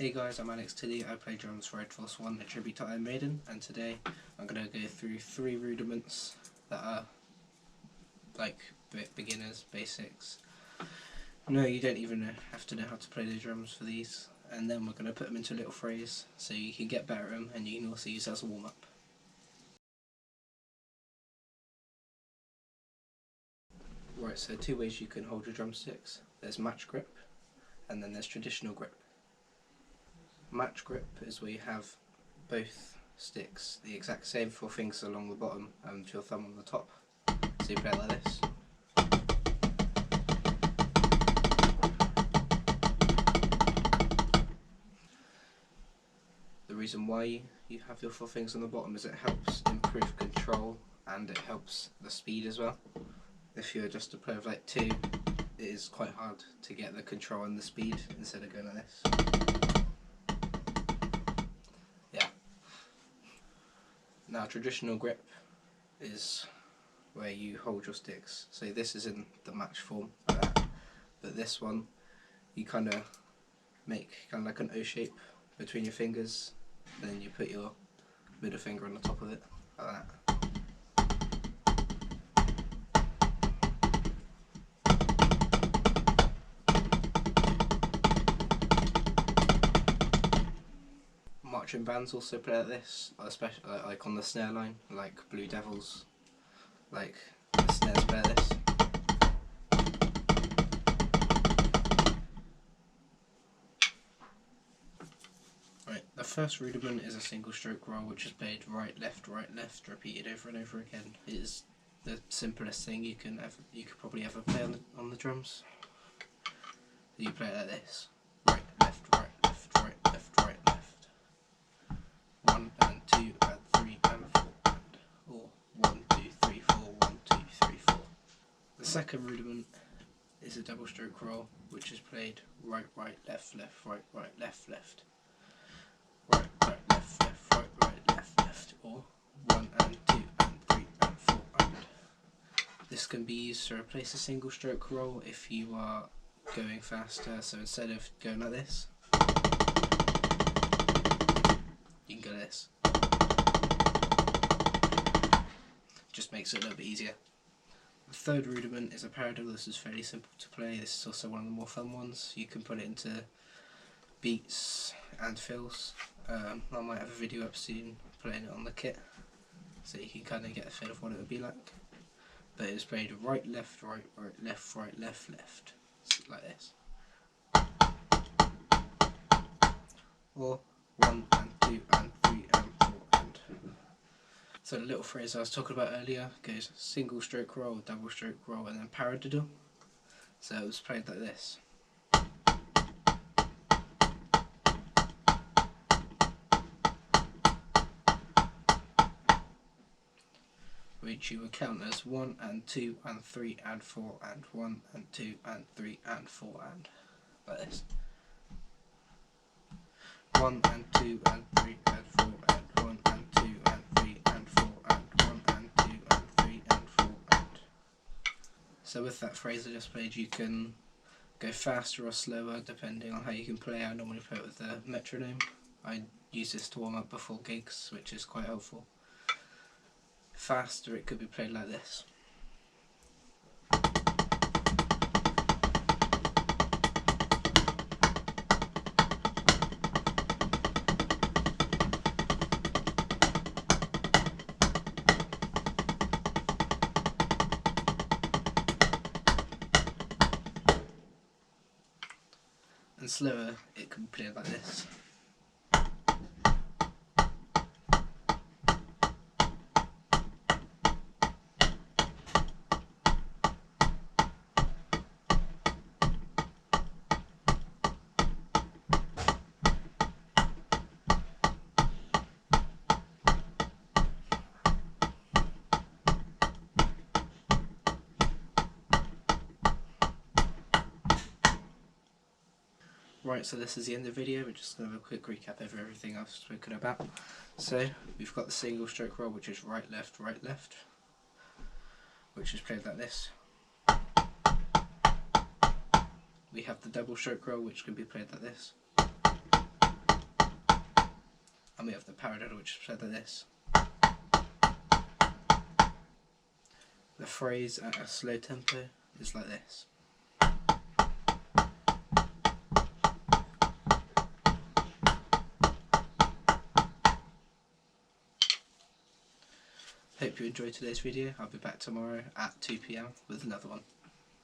Hey guys, I'm Alex Tilly. I play drums for Red Force 1, a tribute to Maiden, and today I'm going to go through 3 rudiments that are like beginners, basics. No, you don't even have to know how to play the drums for these, and then we're going to put them into a little phrase so you can get better at them and you can also use it as a warm up. Right, so 2 ways you can hold your drumsticks. There's match grip and then there's traditional grip. Match grip is where you have both sticks the exact same, 4 fingers along the bottom and your thumb on the top. So you play it like this. The reason why you have your 4 fingers on the bottom is it helps improve control and it helps the speed as well. If you're just a player of like 2, it is quite hard to get the control and the speed instead of going like this. Now traditional grip is where you hold your sticks. So this is in the match form like that, but this one you kind of make like an O shape between your fingers, then you put your middle finger on the top of it like that. Marching bands also play like this, especially like on the snare line, like Blue Devils, like the snares play this. Right, the first rudiment is a single stroke roll, which is played right, left, repeated over and over again. It is the simplest thing you could probably ever play on the drums. You play it like this: right, left, right, left, right, left, right, left. 1 and 2 and 3 and 4 and, or 1, 2, 3, 4, 1, 2, 3, 4. The second rudiment is a double stroke roll, which is played right, right, left, left, right, right, left, left. Right, right, left, left, right, right, left, left, or 1 and 2 and 3 and 4 and. This can be used to replace a single stroke roll if you are going faster, so instead of going like this, you can go like this. Just makes it a little bit easier. The third rudiment is a paradiddle. This is fairly simple to play. This is also one of the more fun ones. You can put it into beats and fills. I might have a video up soon playing it on the kit, so you can kind of get a feel of what it would be like. But it's played right, left, right, right, left, right, left, left, so like this. Or 1 and 2 and 3 and 4 and. So the little phrase I was talking about earlier goes single stroke roll, double stroke roll, and then paradiddle. So it was played like this. Which you would count as 1 and 2 and 3 and 4 and 1 and 2 and 3 and 4 and like this. 1 and 2 and 3 and 4 and 1 and 2 and 3 and 4 and 1 and 2 and 3 and 4 and. So with that phrase I just played, you can go faster or slower depending on how you can play. I normally play it with the metronome. I use this to warm up before gigs, which is quite helpful. Faster, it could be played like this. And slower, it can be played like this. Right, so this is the end of the video. We're just going to have a quick recap of everything I've spoken about. So, we've got the single stroke roll, which is right, left, which is played like this. We have the double stroke roll, which can be played like this. and we have the paradiddle, which is played like this. The phrase at a slow tempo is like this. Hope you enjoyed today's video. I'll be back tomorrow at 2 PM with another one.